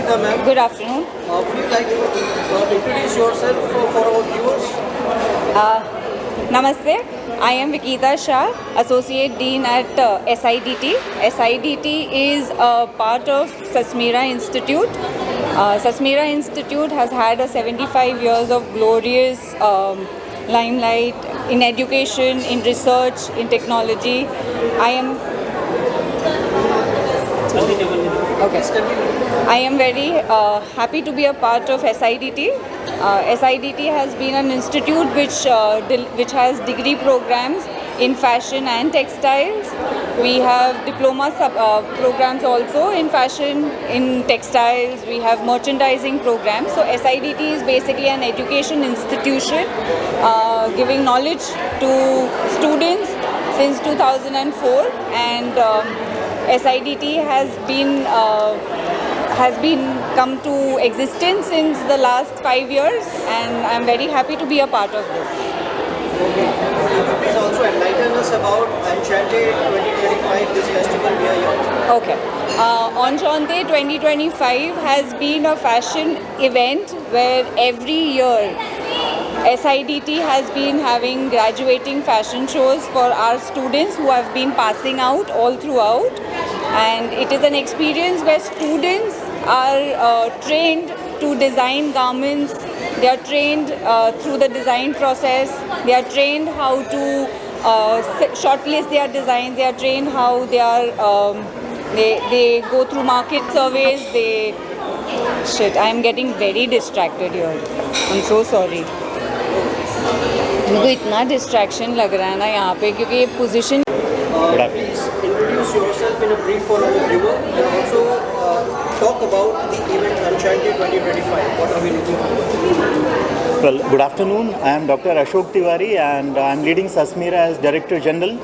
Vikita ma'am. Good afternoon. Would you like to introduce yourself for our viewers? Namaste. I am Vikita Shah, Associate Dean at SIDT. SIDT is a part of Sasmira Institute. Sasmira Institute has had a 75 years of glorious limelight in education, in research, in technology. I am very happy to be a part of SIDT. SIDT has been an institute which has degree programs in fashion and textiles. We have diploma programs also in fashion, in textiles. We have merchandising programs. So SIDT is basically an education institution giving knowledge to students since 2004, and SIDT has been come to existence since the last 5 years, and I'm very happy to be a part of this. Okay. Could you please also enlighten us about Enchanted 2025, this festival we are here? Okay. Enchante 2025 has been a fashion event where every year SIDT has been having graduating fashion shows for our students who have been passing out all throughout, and it is an experience where students are trained to design garments. They are trained through the design process. They are trained how to shortlist their designs. They are trained how they are they go through market surveys. I am getting very distracted here. I'm so sorry. मुझे इतना distraction लग रहा है ना यहाँ पे, क्योंकि ये position. Please introduce yourself in a brief for our viewer, and also talk about the event Enchanted 2025. What are we looking for? Well, good afternoon. I am Dr. Ashok Tiwari, and I am leading Sasmira as Director General.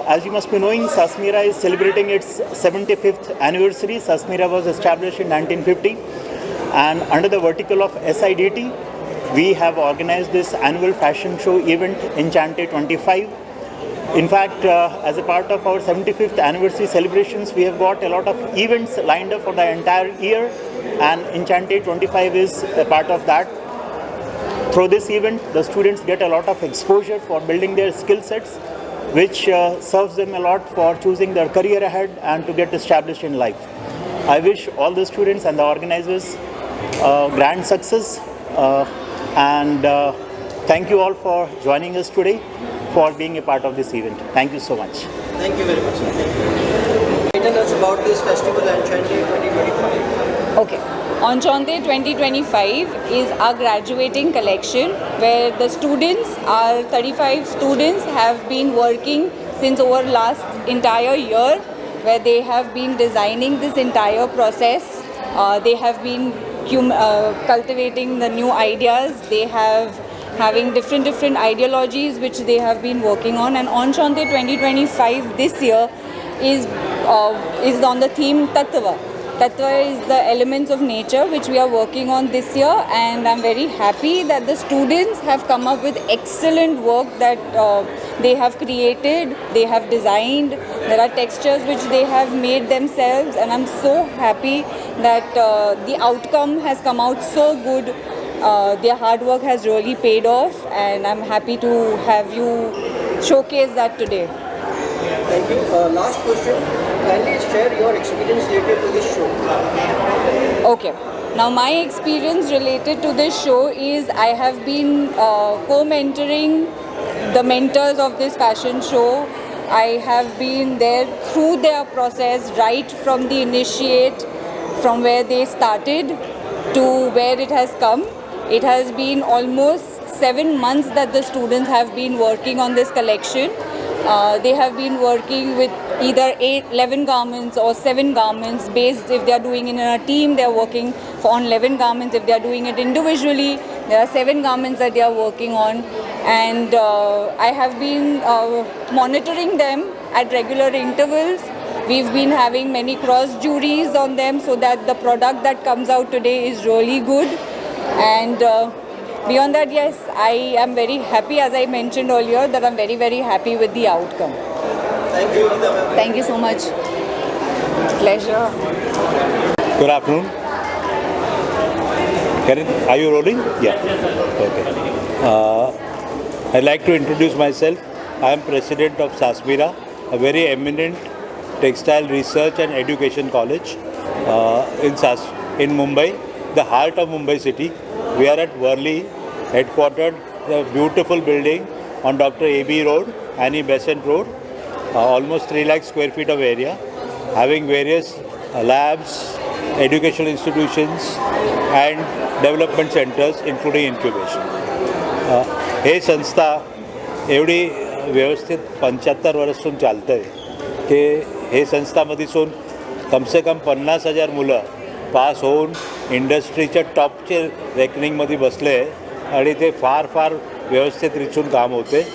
As you must be knowing, Sasmira is celebrating its 75th anniversary. Sasmira was established in 1950, and under the vertical of SIDT, we have organized this annual fashion show event, Enchanted 25. In fact, as a part of our 75th anniversary celebrations, we have got a lot of events lined up for the entire year, and Enchanted 25 is a part of that. Through this event, the students get a lot of exposure for building their skill sets, which serves them a lot for choosing their career ahead and to get established in life. I wish all the students and the organizers grand success, and thank you all for joining us today, for being a part of this event. Thank you so much. Thank you very much. Enlighten us about this festival Enchanted 2025. Okay. Enchante 2025 is our graduating collection where the students, our 35 students, have been working since over last entire year, where they have been designing this entire process. They have been cultivating the new ideas. They have having different ideologies which they have been working on, and Enchante 2025 this year is on the theme Tattva. Tattva is the elements of nature which we are working on this year, and I'm very happy that the students have come up with excellent work that they have created, they have designed. There are textures which they have made themselves, and I'm so happy that the outcome has come out so good. Their hard work has really paid off, and I'm happy to have you showcase that today. Thank you. Last question. Kindly share your experience related to this show. Okay. Now my experience related to this show is I have been co-mentoring the mentors of this fashion show. I have been there through their process, right from the initiate, from where they started to where it has come. It has been almost 7 months that the students have been working on this collection. They have been working with either 11 garments or 7 garments based. If they are doing it in a team, they are working on 11 garments. If they are doing it individually, there are 7 garments that they are working on. And I have been monitoring them at regular intervals. We've been having many cross juries on them so that the product that comes out today is really good. And beyond that, yes, I am very happy, as I mentioned earlier, that I'm very, very happy with the outcome. Thank you. Thank you so much. Pleasure. Good afternoon. Are you rolling? Yeah. Okay. I'd like to introduce myself. I am president of Sasmira, a very eminent textile research and education college in Mumbai, the heart of Mumbai city. We are at Worli, headquartered, a beautiful building on Dr. A.B. Road, Annie Besant Road, almost 3 lakh square feet of area, having various labs, educational institutions and development centers including incubation. हे संस्था एवढी व्यवस्थित 75 वर्षांपासून चालतं आहे की हे संस्थामधीसून कम से कम 50,000 मुलं पास होऊन इंडस्ट्रीच्या टॉपचे रँकिंगमध्ये बसले आणि ते फार फार व्यवस्थित रिचून काम होते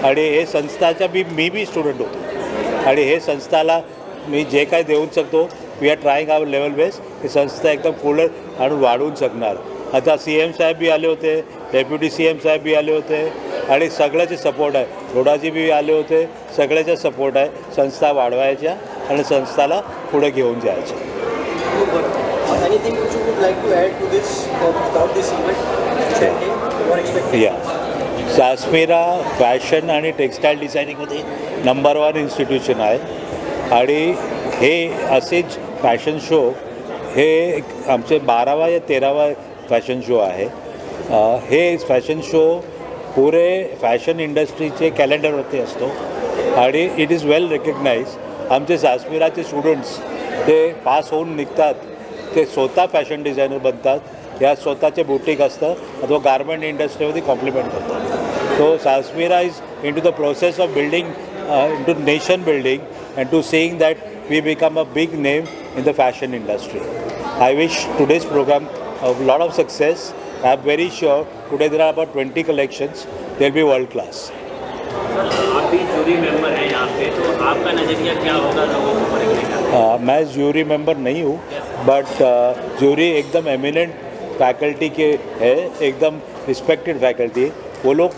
आणि हे संस्थाच्या मी बी स्टुडंट होतो आणि हे संस्थाला मी जे काय देऊ शकतो we are trying our level best ही संस्था एकदम पुढे आणून वाढवून शकणार. आता CM साहेब बी आले होते, डेप्युटी CM साहेब बी आले होते आणि सगळ्याचे सपोर्ट आहे, रोडाजी बी आले होते, सगळ्याचा सपोर्ट आहे संस्था वाढवायच्या आणि संस्थाला पुढे घेऊन जायचं. Anything which you would like to add to this about this event? What expecting? या सासमिरा फॅशन आणि टेक्स्टाईल डिझायनिंगमध्ये नंबर 1 इन्स्टिट्यूशन आहे आणि हे असेच फॅशन शो हे आमचे 12वा या 13वा फॅशन शो आहे. हे फॅशन शो पुरे फॅशन इंडस्ट्रीचे कॅलेंडरवरती असतो आणि इट इज वेल रेकग्नाइज. आमचे सासमिराचे स्टुडंट्स ते पास होऊन निघतात, ते स्वतः फॅशन डिझायनर बनतात, या स्वतःचे बुटीक असतं अथवा गारमेंट इंडस्ट्रीमध्ये कॉम्प्लिमेंट करतात. So Sasmira is into the process of building into nation building and to seeing that we become a big name in the fashion industry. I wish today's program a lot of success. I am very sure today there are about 20 collections. They'll be world class. आप भी jury member हैं यहाँ पे, तो आपका नज़रिया क्या होगा लोगों को परखने का? मैं जूरी मेंबर नहीं हूँ बट जूरी एकदम एमिनेंट फैकल्टी के है, एकदम रिस्पेक्टेड फैकल्टी. वो लोग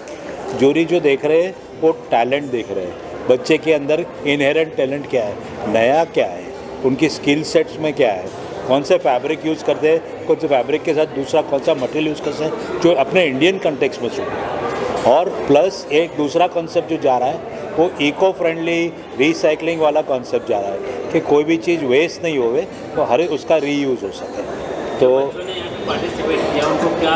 जूरी जो देख रहे हैं वो टैलेंट देख रहे हैं, बच्चे के अंदर इनहेरेंट टैलेंट क्या है, नया क्या है, उनकी स्किल सेट्स में क्या है, कौन से फैब्रिक यूज़ करते हैं, कौन से फैब्रिक के साथ दूसरा कौन सा मटेरियल यूज़ करते हैं जो अपने इंडियन कंटेक्स्ट में सूट. और प्लस एक दूसरा कॉन्सेप्ट जो जा रहा है वो इको फ्रेंडली रिसाइकलिंग वाला कॉन्सेप्ट जा रहा है कि कोई भी चीज़ वेस्ट नहीं होवे तो हर उसका रीयूज़ हो सके. तो पार्टिसिपेट किया, उनको क्या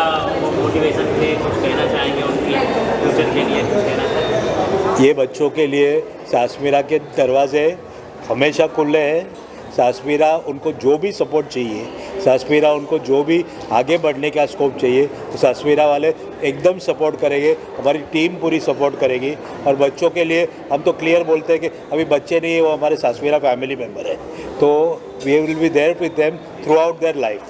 मोटिवेशन थे, कुछ कहना चाहेंगे उनकी फ्यूचर के लिए, कुछ कहना चाहेंगे? ये बच्चों के लिए सासमिरा के दरवाजे हमेशा खुले हैं. सासमिरा उनको जो भी सपोर्ट चाहिए, सासमिरा उनको जो भी आगे बढ़ने का स्कोप चाहिए तो सासमिरा वाले एकदम सपोर्ट करेंगे, हमारी टीम पूरी सपोर्ट करेगी. और बच्चों के लिए हम तो क्लियर बोलते हैं कि अभी बच्चे नहीं है, वो हमारे सासमिरा फैमिली मेम्बर है, तो we will be there with them throughout their life.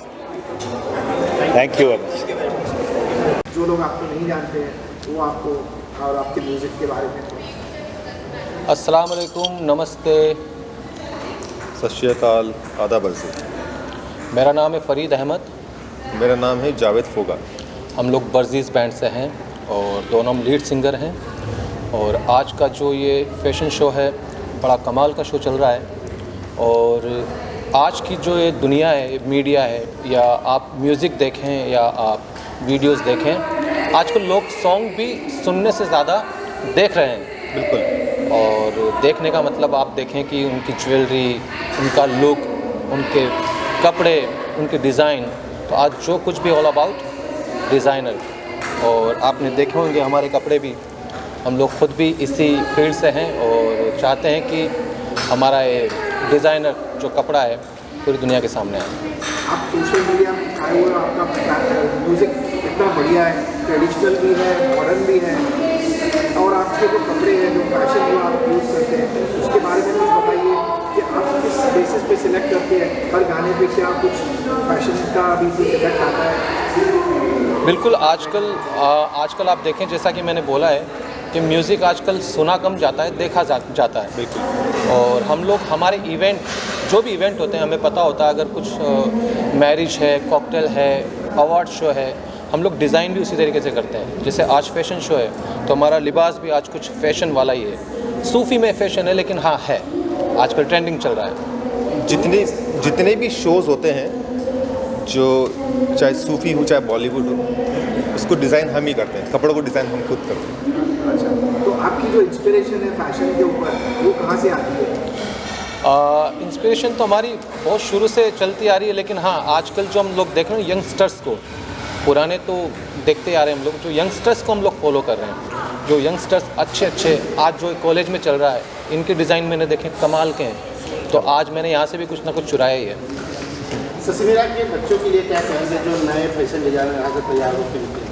Thank you very much. जो लोग आपको नहीं जानते हैं वो आपको और आपके म्यूज़िक के बारे में. अस्सलाम वालेकुम, नमस्ते, सत श्री अकाल, आदाब अर्ज़. मेरा नाम है फ़रीद अहमद. मेरा नाम है जावेद फोगा. हम लोग बर्जीज़ बैंड से हैं और दोनों हम लीड सिंगर हैं. और आज का जो ये फैशन शो है बड़ा कमाल का शो चल रहा है. और आज की जो ये दुनिया है, मीडिया है, या आप म्यूज़िक देखें या आप वीडियोस देखें, आजकल लोग सॉन्ग भी सुनने से ज़्यादा देख रहे हैं. बिल्कुल. और देखने का मतलब आप देखें कि उनकी ज्वेलरी, उनका लुक, उनके कपड़े, उनके डिज़ाइन, तो आज जो कुछ भी ऑल अबाउट डिज़ाइनर. और आपने देखे होंगे हमारे कपड़े भी, हम लोग ख़ुद भी इसी फील्ड से हैं और चाहते हैं कि हमारा ये डिज़ाइनर जो कपड़ा है पूरी दुनिया के सामने आए. आप सोशल मीडिया में छाए हुए, आपका म्यूज़िक इतना बढ़िया है, ट्रेडिशनल भी है, मॉडर्न भी है, और आपके जो कपड़े हैं, जो फैशन जो आप यूज़ करते हैं, उसके बारे में कुछ बताइए कि आप किस बेसिस पे सिलेक्ट करते हैं हर गाने पे, क्या कुछ फैशन का भी कुछ इफेक्ट आता है? बिल्कुल. आजकल आप देखें, जैसा कि मैंने बोला है कि म्यूज़िक आजकल सुना कम जाता है, देखा जाता है. बिल्कुल. और हम लोग हमारे इवेंट, जो भी इवेंट होते हैं, हमें पता होता है अगर कुछ मैरिज है, कॉकटेल है, अवार्ड शो है, हम लोग डिज़ाइन भी उसी तरीके से करते हैं. जैसे आज फैशन शो है तो हमारा लिबास भी आज कुछ फैशन वाला ही है. सूफ़ी में फ़ैशन है लेकिन हाँ है, आजकल ट्रेंडिंग चल रहा है. जितने भी शोज़ होते हैं, जो चाहे सूफी हो चाहे बॉलीवुड हो, उसको डिज़ाइन हम ही करते हैं, कपड़ों को डिज़ाइन हम खुद करते हैं। अच्छा, तो आपकी जो इंस्पिरेशन है फैशन के ऊपर, वो कहाँ से आती है? इंस्पिरेशन तो हमारी बहुत शुरू से चलती आ रही है, लेकिन हाँ आजकल जो हम लोग देख रहे हैं यंगस्टर्स को, पुराने तो देखते आ रहे हैं हम लोग, जो यंगस्टर्स को हम लोग फॉलो कर रहे हैं, जो यंगस्टर्स अच्छे आज जो कॉलेज में चल रहा है, इनके डिज़ाइन मैंने देखे कमाल के हैं, तो आज मैंने यहाँ से भी कुछ ना कुछ चुराया ही है। ससमीरा के बच्चों के लिए क्या कहेंगे जो नए फैशन डिजाइनर यहाँ से तैयार होकर निकले?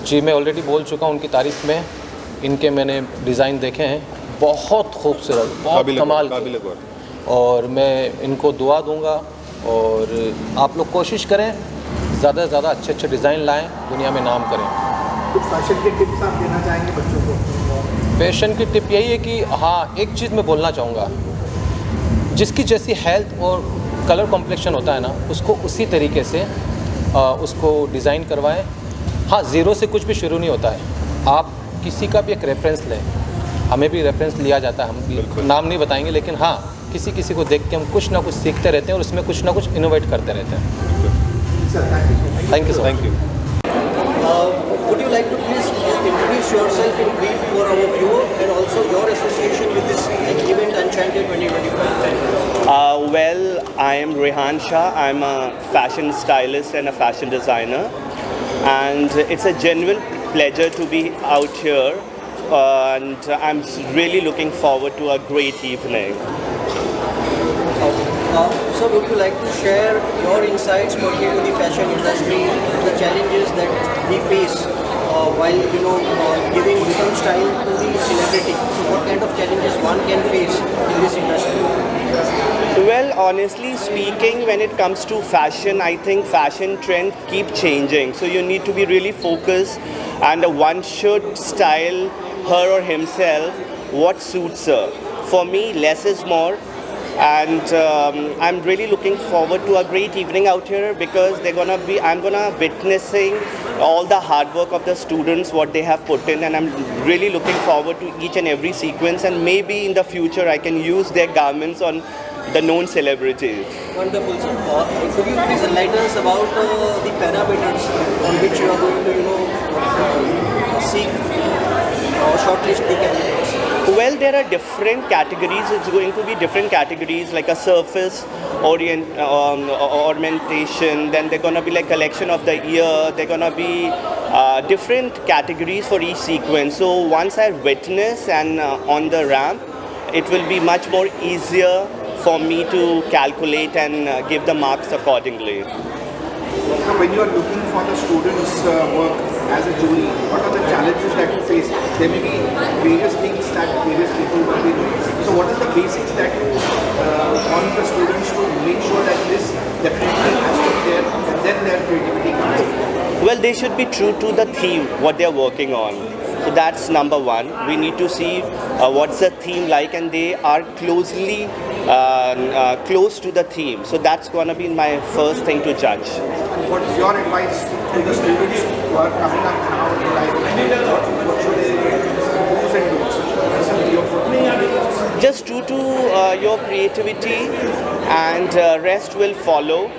जी, मैं ऑलरेडी बोल चुका हूँ उनकी तारीफ़ में, इनके मैंने डिज़ाइन देखे हैं, बहुत खूबसूरत, बहुत कमाल के, और मैं इनको दुआ दूंगा और आप लोग कोशिश करें ज़्यादा से ज़्यादा अच्छे डिज़ाइन लाएं, दुनिया में नाम करें। कुछ फैशन के टिप्स आप देना चाहेंगे बच्चों को? फैशन की टिप यही है कि हाँ, एक चीज़ मैं बोलना चाहूँगा, जिसकी जैसी हेल्थ और कलर कॉम्प्लेक्शन होता है ना, उसको उसी तरीके से उसको डिज़ाइन करवाएं। हाँ, ज़ीरो से कुछ भी शुरू नहीं होता है, आप किसी का भी एक रेफरेंस लें, हमें भी रेफरेंस लिया जाता है, हम भी नाम नहीं बताएंगे, लेकिन हाँ किसी को देख के हम कुछ ना कुछ सीखते रहते हैं और उसमें कुछ ना कुछ इनोवेट करते रहते हैं। Thank you so much. Would you like to please introduce yourself in brief for our viewer and also your association with this event Enchanted 2025? Well, I am Rehan Shah. I'm a fashion stylist and a fashion designer, and it's a genuine pleasure to be out here, and I'm really looking forward to a great evening. So would you like to share your insights pertaining to the fashion industry, the challenges that we face while giving some style to the celebrity? So what kind of challenges one can face in this industry? Well, honestly speaking, when it comes to fashion, I think fashion trend keep changing. So you need to be really focused, and one should style her or himself what suits her. For me, less is more. And I'm really looking forward to a great evening out here, because I'm gonna witnessing all the hard work of the students, what they have put in, and I'm really looking forward to each and every sequence, and maybe in the future I can use their garments on the known celebrities. Wonderful, sir. Could you please enlighten us about the parameters on which you are going to seek or shortlist the candidates? Well, there are different categories. It's going to be different categories, like a surface ornamentation. Then they're gonna be like collection of the year. They're gonna be different categories for each sequence. So once I witness and on the ramp, it will be much more easier for me to calculate and give the marks accordingly. So when you are looking for the students' work as a jury, what are the challenges that you face? There may be various things that various people will be doing. So what are the basics that you want the students to make sure that this definitely has to be there, and then their creativity comes in? Well, they should be true to the theme, what they're working on. So that's number one. We need to see what's the theme like, and they are closely close to the theme. So that's going to be my first thing to judge. And what is your advice to the students who are coming up now in life? What should they do's and don'ts? Just true to your creativity, and rest will follow.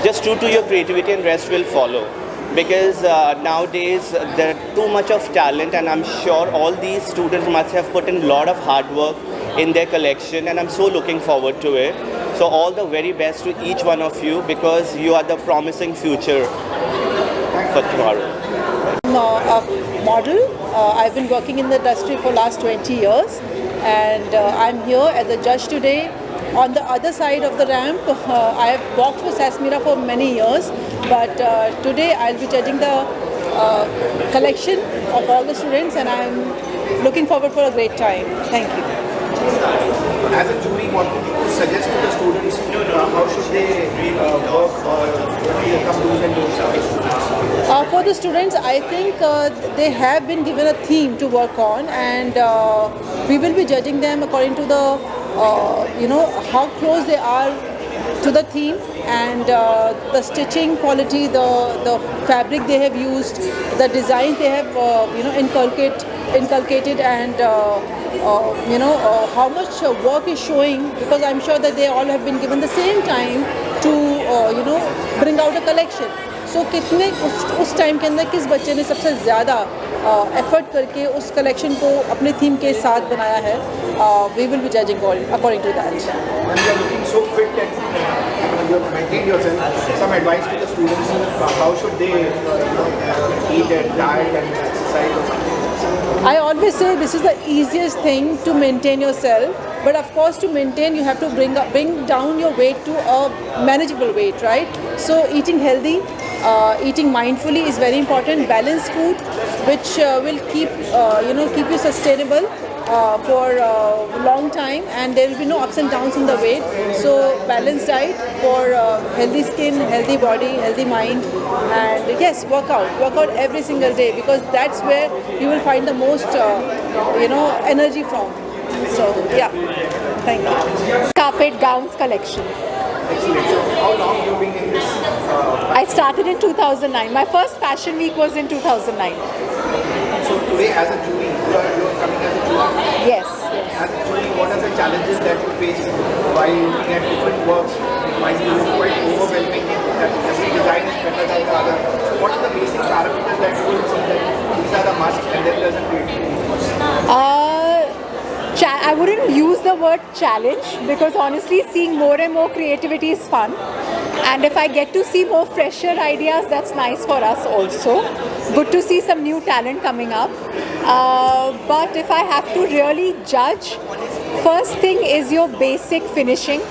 Just true to your creativity and rest will follow. Because nowadays there's too much of talent, and I'm sure all these students must have put in a lot of hard work in their collection, and I'm so looking forward to it. So all the very best to each one of you, because you are the promising future for tomorrow. I'm a model. I've been working in the industry for last 20 years, and I'm here as a judge today. On the other side of the ramp, I have walked for Sasmira for many years, but today I'll be judging the collection of all the students, and I'm looking forward for a great time. Thank you. As a jury, what would you suggest to the students? How should they work, or come do's and don'ts? For the students, I think they have been given a theme to work on, and we will be judging them according to the how close they are to the theme, and the stitching quality, the fabric they have used, the designs they have inculcated, and how much work is showing, because I'm sure that they all have been given the same time to bring out a collection. So कितने उस time के अंदर किस बच्चे ने सबसे ज़्यादा effort करके उस कलेक्शन को अपने थीम के साथ बनाया है, we will be judging according to that. When you are looking so fit and you have maintained yourself, some advice to the students, how should they eat and diet and exercise or something? I always say this is the easiest thing to maintain yourself, but of course to maintain you have to bring down your weight to a manageable weight, right? So eating healthy, eating mindfully is very important. Balanced food, which will keep you sustainable for a long time, and there will be no ups and downs in the weight. So balanced diet for healthy skin, healthy body, healthy mind, and yes, work out every single day, because that's where you will find the most energy from. So yeah, thank you. Carpet gowns collection. Excellent. So how long you been in this? I started in 2009. My first fashion week was in 2009. So today as a jury, you are coming as a jury. Yes. As a jury, what are the challenges that you face while looking at different works? Might be quite overwhelming that every design is better than the other. So what are the basic parameters that you will see that these are the must and then there's a creativity? I wouldn't use the word challenge, because honestly seeing more and more creativity is fun, and if I get to see more fresher ideas, that's nice for us also. Good to see some new talent coming up, but if I have to really judge, first thing is your basic finishing.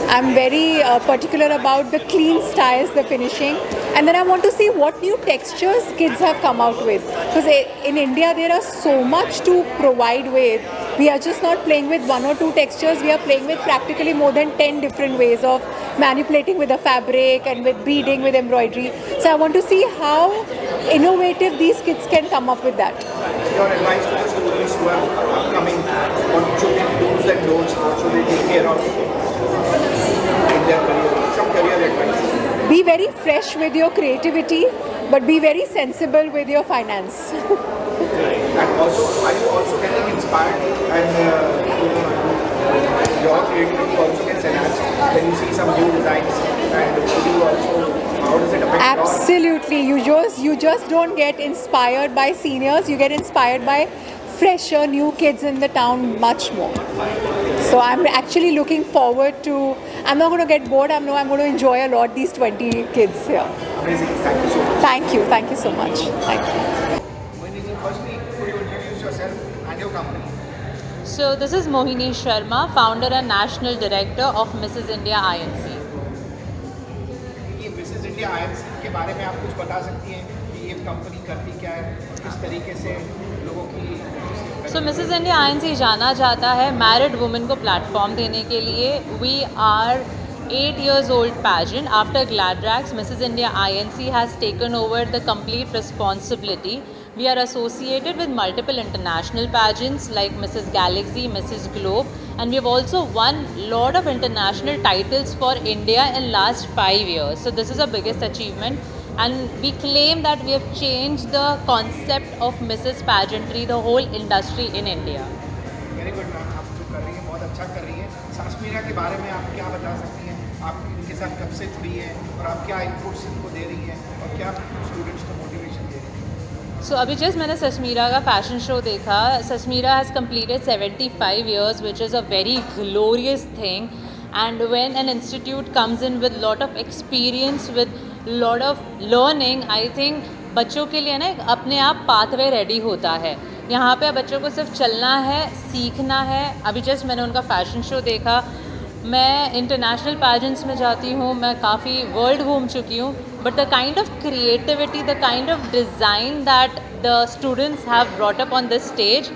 I'm very particular about the clean styles, the finishing, and then I want to see what new textures kids have come out with, because in India there are so much to provide with. We are just not playing with one or two textures, we are playing with practically more than 10 different ways of manipulating with the fabric and with beading, with embroidery. So I want to see how innovative these kids can come up with that. Your advice to the students who are upcoming, what should they do and don'ts, what should they take care of in their career? Some career advice. Be very fresh with your creativity, but be very sensible with your finance. And also, are you also getting inspired and your creativity also gets enhanced when you see some new designs, and you also, how does it affect Absolutely. You just don't get inspired by seniors, you get inspired by fresher new kids in the town much more. So I'm actually looking forward to, I'm not going to get bored, I'm going to enjoy a lot these 20 kids here. Amazing, thank you so much. Thank you so much. Thank you. Firstly, could you introduce yourself and your company? So this is Mohini Sharma, founder and national director of Mrs. India INC. ये Mrs. India INC के बारे में आप कुछ बता सकती हैं कि ये कंपनी करती क्या है और किस तरीके से लोगों की So Mrs. India INC जाना जाता है मैरिड वुमेन को प्लेटफॉर्म देने के लिए. We are 8 years old pageant. After Gladrax, Mrs. India INC has taken over the complete responsibility. We are associated with multiple international pageants like Mrs. Galaxy, Mrs. Globe, and we have also won lot of international titles for India in last 5 years. So this is our biggest achievement, and we claim that we have changed the concept of Mrs. Pageantry, the whole industry in India. Very good ma'am, आप जो कर रही हैं बहुत अच्छा कर रही हैं. सासमीरा के बारे में आप क्या बता सकती हैं? आप इनके साथ कब से जुड़ी हैं और आप क्या इनपुट्स इनको दे रही हैं और क्या स्टूडेंट्स को मोटिवेशन दे रही हैं? So अभी जस्ट मैंने ससमीरा का फैशन शो देखा. ससमीरा has completed 75 years, which is a very glorious thing. And when an institute comes in with lot of experience, with lot of learning, I think बच्चों के लिए ना एक अपने आप पाथवे रेडी होता है. यहाँ पे बच्चों को सिर्फ चलना है, सीखना है. अभी जस्ट मैंने उनका फैशन शो देखा. मैं इंटरनेशनल पैजेंट्स में जाती हूँ, मैं काफ़ी वर्ल्ड घूम चुकी हूँ, but the kind of creativity, the kind of design that the students have brought up on this stage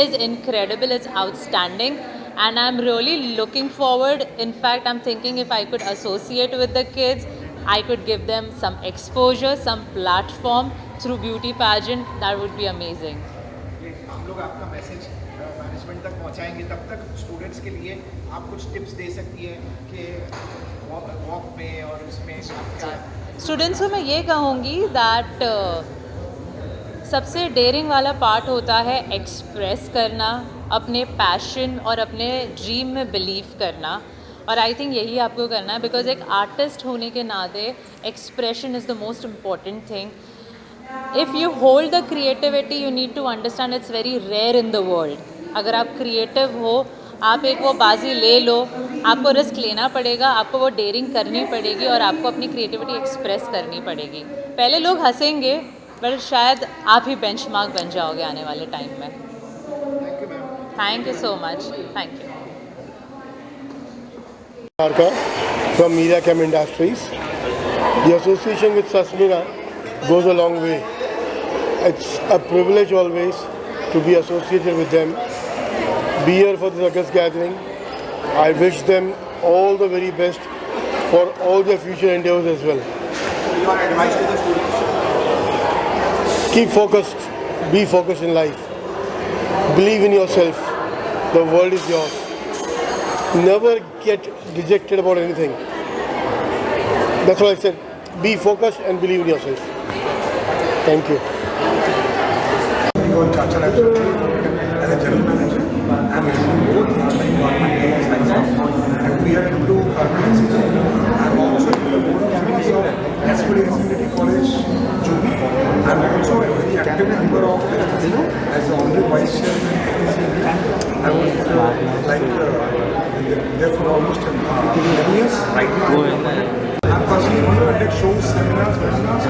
is incredible, it's outstanding, and I'm really looking forward. In fact, I'm thinking if I could associate with the kids, I could give them some exposure, some platform through beauty pageant. That would be amazing. हम लोग आपका message management तक पहुंचाएंगे, तब तक students के लिए आप कुछ टिप्स दे सकती हैं कि वॉक में और इसमें क्या स्टूडेंट्स को मैं ये कहूँगी दैट सबसे डेयरिंग वाला पार्ट होता है एक्सप्रेस करना, अपने पैशन और अपने ड्रीम में बिलीव करना, और आई थिंक यही आपको करना है, बिकॉज एक आर्टिस्ट होने के नाते expression is the most important thing. If you hold the creativity you need to understand it's very rare in the world. अगर आप क्रिएटिव हो, आप एक वो बाजी ले लो, आपको रिस्क लेना पड़ेगा, आपको वो डेयरिंग करनी पड़ेगी और आपको अपनी क्रिएटिविटी एक्सप्रेस करनी पड़ेगी. पहले लोग हंसेंगे पर शायद आप ही बेंचमार्क बन जाओगे आने वाले टाइम में. Thank you so much. Thank you. From Media Chem Industries. The association with Sasmira goes a long way. It's a privilege always to be associated with them. Be here for the August gathering. I wish them all the very best for all their future endeavors as well. Your advice to the students? Keep focused. Be focused in life. Believe in yourself. The world is yours. Never get dejected about anything. That's why I said, be focused and believe in yourself. Thank you. As a general manager, I am handling both government and science, and we are into urban. I am also into the board of studies of SPD SNDT College, Jubi. I am also a very active member of STC as the honorary vice chairman. I was there for almost 10 years. Right now, I am personally going to conduct shows, seminars, webinars.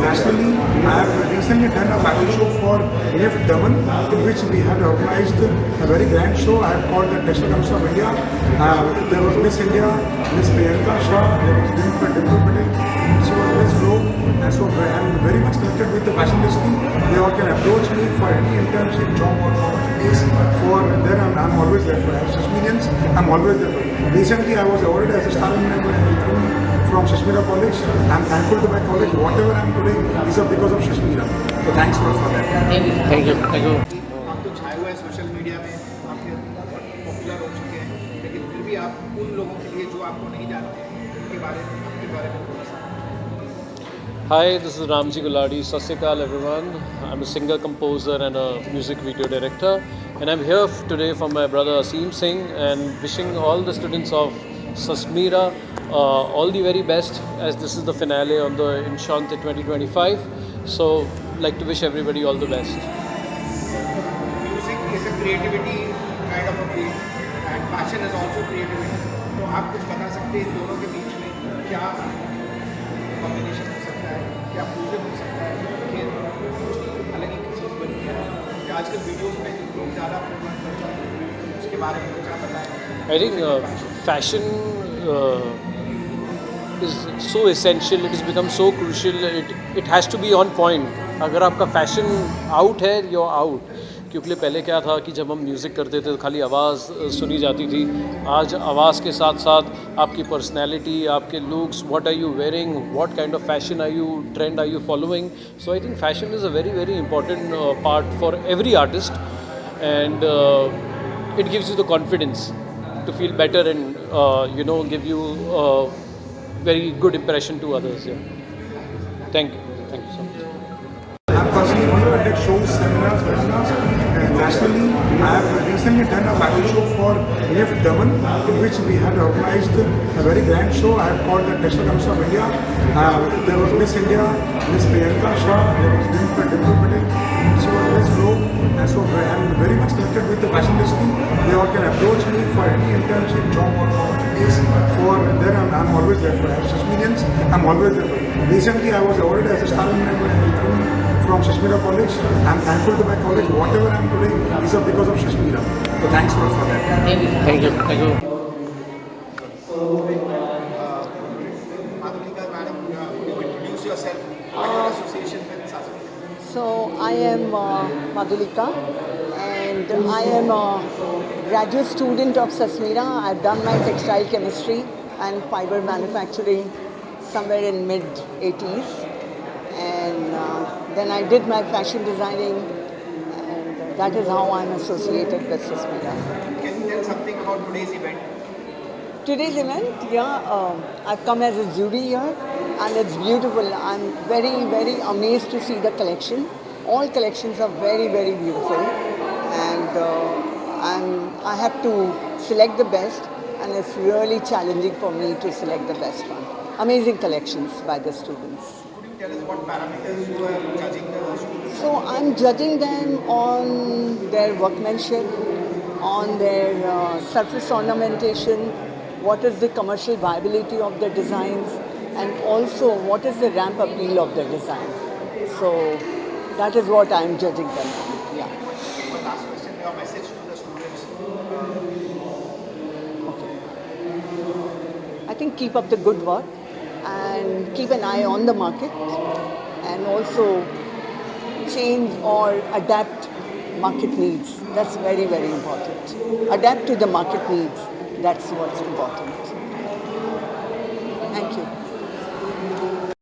Nationally, I have recently done a fashion show for Lift Daman, in which we had organized a very grand show. I have called the National Council of India. There was Miss India, Miss Priyanka Shah, there was Dimple Patel. She was Miss Flo, and so I am very much connected with the fashion industry. They all can approach me for any internship, job or opportunities. For there, I am always there for. As experience, I am always there for. Recently, I was awarded as a star member from Shashmira College. I am thankful to my college. Whatever I am today is because of Shashmira. So thanks a lot for that. Thank you. Thank you. आप तो छाए हुए हैं social media में, आप popular हो चुके हैं, लेकिन फिर भी आप उन लोगों के लिए जो आपको नहीं जानते हैं उनके बारे में थोड़ा सा. Hi, this is Ramji Guladi. Sat Sri Akal everyone. I'm a singer, composer and a music video director, and I'm here today for my brother Aseem Singh and wishing all the students of Sasmira all the very best, as this is the finale on the Inshante 2025. So like to wish everybody all the best. Music is a creativity kind of a field, and fashion is also creativity. तो आप कुछ बता सकते हैं दोनों के बीच में क्या कॉम्बिनेशन हो सकता है, क्या फ्यूजन हो सकता है, कि अलग ही चीज़ बनती है कि आजकल वीडियोस में लोग ज़्यादा प्रेफर करते हैं, उसके बारे में क्या बताएं? I think fashion is so essential. It has become so crucial. It has to be on point. अगर आपका fashion out है, you're out. क्योंकि पहले क्या था कि जब हम म्यूज़िक करते थे तो खाली आवाज़ सुनी जाती थी. आज आवाज़ के साथ साथ आपकी पर्सनैलिटी, आपके looks, what are you wearing, what kind of fashion are you, trend are you following. So I think fashion is a very very important part for every artist, and it gives you the confidence to feel better and give you a very good impression to others. Thank you so much. I'm personally going to conduct shows, seminars, webinars. Nationally, I have recently done a fashion show for Lift Daman, in which we had organized a very grand show. I have called the National Council of India. There was Miss India, Miss Priyanka Shah, there was Dimple Patel. She was Miss Flo, and so I am very much connected with the fashion industry. They all can approach me for any internship, job or opportunities. For there, I am always there for. As experience, I am always there for. Recently, I was awarded as a star member from Shashmira College. I am thankful to my college. Whatever I am today is because of Shashmira. So thanks a lot for that. Thank you. Thank you. Madhulika madam, would you introduce yourself? What is your association with Sasmira? So I am Madhulika, and I am a graduate student of Sasmira. I've done my textile chemistry and fiber manufacturing somewhere in mid-80s. And then I did my fashion designing, and that is how I'm associated with Sasmira. Can you tell something about today's event? Today's event, I've come as a jury here, and it's beautiful. I'm very, very amazed to see the collection. All collections are very, very beautiful, and and I have to select the best, and it's really challenging for me to select the best one. Amazing collections by the students. Could you tell us what parameters you are judging the students? So I'm judging them on their workmanship, on their surface ornamentation, what is the commercial viability of the designs, and also what is the ramp appeal of the design. So that is what I'm judging them on. Yeah. One last question, your message to the students. I think keep up the good work and keep an eye on the market, and also change or adapt market needs. That's very, very important. Adapt to the market needs. That's what's important. Thank you.